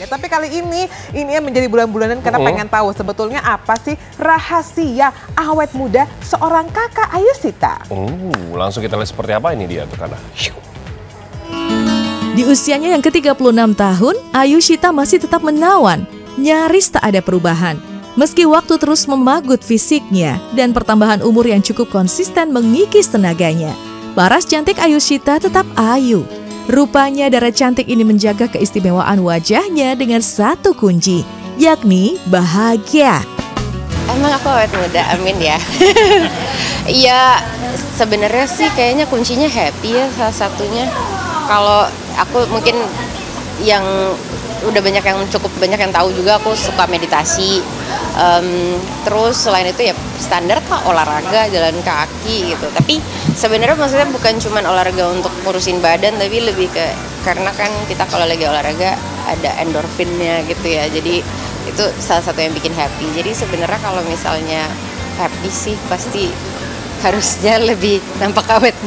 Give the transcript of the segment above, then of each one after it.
Oke, tapi kali ini yang menjadi bulan-bulanan karena pengen tahu sebetulnya apa sih rahasia awet muda seorang kakak Ayushita. Langsung kita lihat seperti apa ini dia tuh karena. Di usianya yang ke-36 tahun, Ayushita masih tetap menawan, nyaris tak ada perubahan. Meski waktu terus memagut fisiknya dan pertambahan umur yang cukup konsisten mengikis tenaganya, paras cantik Ayushita tetap ayu. Rupanya darah cantik ini menjaga keistimewaan wajahnya dengan satu kunci, yakni bahagia. Emang aku awet muda, amin ya. Iya, sebenarnya sih kayaknya kuncinya happy ya salah satunya. Kalau aku mungkin yang udah cukup banyak yang tahu juga, aku suka meditasi. Terus selain itu ya standar kok olahraga, jalan kaki gitu. Tapi sebenarnya maksudnya bukan cuma olahraga untuk ngurusin badan, tapi lebih ke karena kan kita kalau lagi olahraga ada endorfinnya gitu ya. Jadi itu salah satu yang bikin happy. Jadi sebenarnya kalau misalnya happy sih pasti harusnya lebih nampak awet.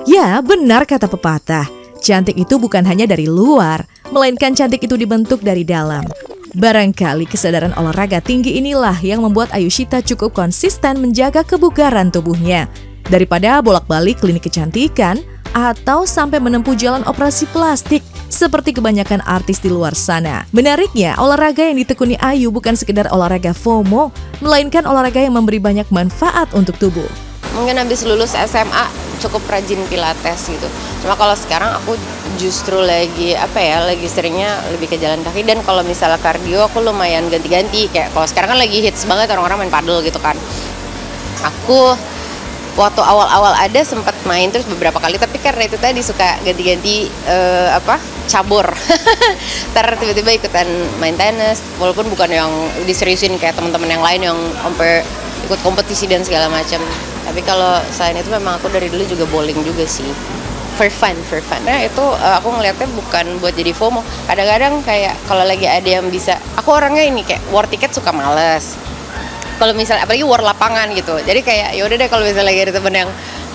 Ya, benar kata pepatah. Cantik itu bukan hanya dari luar, melainkan cantik itu dibentuk dari dalam. Barangkali kesadaran olahraga tinggi inilah yang membuat Ayushita cukup konsisten menjaga kebugaran tubuhnya. Daripada bolak-balik klinik kecantikan atau sampai menempuh jalan operasi plastik seperti kebanyakan artis di luar sana. Menariknya, olahraga yang ditekuni Ayu bukan sekedar olahraga FOMO, melainkan olahraga yang memberi banyak manfaat untuk tubuh. Mungkin habis lulus SMA cukup rajin pilates gitu. Cuma kalau sekarang aku justru lagi seringnya lebih ke jalan kaki, dan kalau misalnya kardio aku lumayan ganti-ganti. Kayak kalau sekarang kan lagi hits banget orang-orang main padel gitu kan. Aku waktu awal-awal ada sempat main terus beberapa kali, tapi karena itu tadi suka ganti-ganti cabur. Ntar tiba-tiba ikutan main tenis, walaupun bukan yang diseriusin kayak teman-teman yang lain yang sampai ikut kompetisi dan segala macam. Tapi kalau selain itu memang aku dari dulu juga bowling juga sih. For fun. Nah itu aku ngeliatnya bukan buat jadi FOMO. Kadang-kadang kayak kalau lagi ada yang bisa, aku orangnya ini kayak war tiket suka males. Kalau misalnya apalagi war lapangan gitu. Jadi kayak yaudah deh kalau misalnya lagi ada temen yang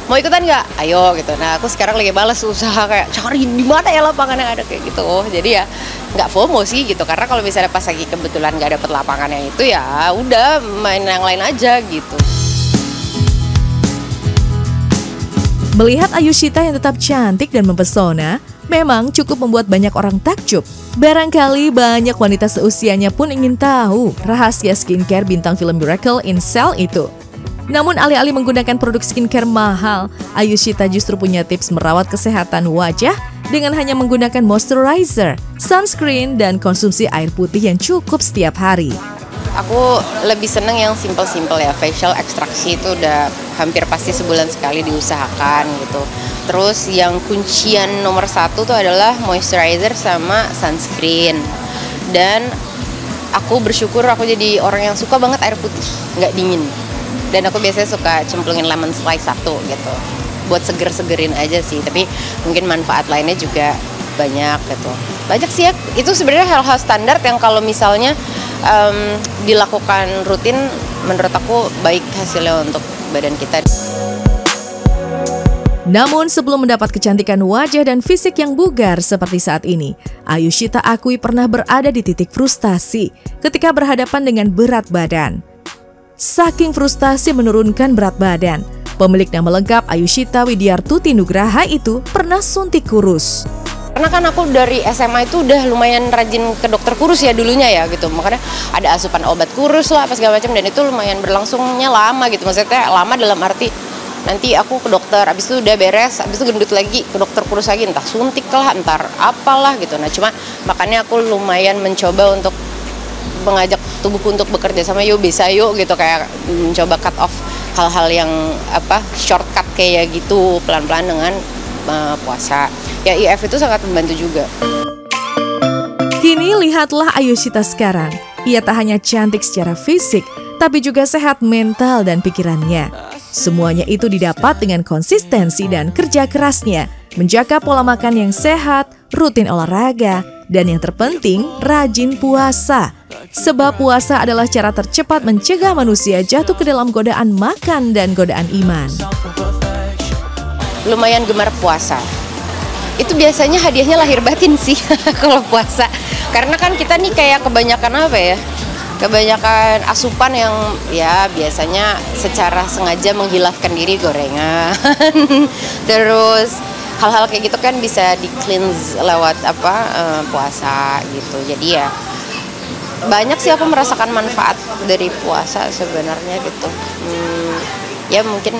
mau ikutan nggak? Ayo gitu. Nah aku sekarang lagi males usaha kayak cari di mana ya lapangan yang ada kayak gitu. Jadi ya nggak FOMO sih gitu. Karena kalau misalnya pas lagi kebetulan nggak dapet lapangan yang itu ya udah main yang lain aja gitu. Melihat Ayushita yang tetap cantik dan mempesona, memang cukup membuat banyak orang takjub. Barangkali banyak wanita seusianya pun ingin tahu rahasia skincare bintang film Miracle in Cell itu. Namun alih-alih menggunakan produk skincare mahal, Ayushita justru punya tips merawat kesehatan wajah dengan hanya menggunakan moisturizer, sunscreen, dan konsumsi air putih yang cukup setiap hari. Aku lebih seneng yang simple ya, facial ekstraksi itu udah hampir pasti sebulan sekali diusahakan gitu. Terus yang kuncian nomor 1 tuh adalah moisturizer sama sunscreen. Dan aku bersyukur aku jadi orang yang suka banget air putih, nggak dingin. Dan aku biasanya suka cemplungin lemon slice 1 gitu, buat seger-segerin aja sih. Tapi mungkin manfaat lainnya juga banyak gitu. Banyak sih ya, itu sebenarnya hal-hal standar yang kalau misalnya dilakukan rutin, menurut aku baik hasilnya untuk badan kita. Namun sebelum mendapat kecantikan wajah dan fisik yang bugar seperti saat ini, Ayushita akui pernah berada di titik frustasi ketika berhadapan dengan berat badan. Saking frustasi menurunkan berat badan, pemilik nama lengkap Ayushita Widiartuti Nugraha itu pernah suntik kurus. Karena kan aku dari SMA itu udah lumayan rajin ke dokter kurus ya dulunya ya gitu. Makanya ada asupan obat kurus lah apa segala macam, dan itu lumayan berlangsungnya lama gitu. Maksudnya lama dalam arti nanti aku ke dokter, abis itu udah beres, abis itu gendut lagi, ke dokter kurus lagi, entah suntik lah, entar apalah gitu. Nah cuma makanya aku lumayan mencoba untuk mengajak tubuhku untuk bekerja sama, yuk bisa yuk gitu, kayak mencoba cut off hal-hal yang shortcut kayak gitu pelan-pelan dengan puasa. Ya IF itu sangat membantu juga. Kini lihatlah Ayushita sekarang. Ia tak hanya cantik secara fisik, tapi juga sehat mental dan pikirannya. Semuanya itu didapat dengan konsistensi dan kerja kerasnya, menjaga pola makan yang sehat, rutin olahraga, dan yang terpenting rajin puasa. Sebab puasa adalah cara tercepat mencegah manusia jatuh ke dalam godaan makan dan godaan iman. Lumayan gemar puasa. itu biasanya hadiahnya lahir batin sih kalau puasa. Karena kan kita nih kayak kebanyakan apa ya? Kebanyakan asupan yang ya biasanya secara sengaja menghilangkan diri gorengan. Terus hal-hal kayak gitu kan bisa di cleanse lewat puasa gitu. Jadi ya banyak sih aku merasakan manfaat dari puasa sebenarnya gitu. Ya mungkin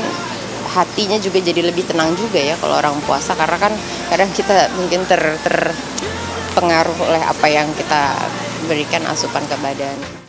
hatinya juga jadi lebih tenang juga ya kalau orang puasa, karena kan kadang kita mungkin terpengaruh oleh apa yang kita berikan asupan ke badan.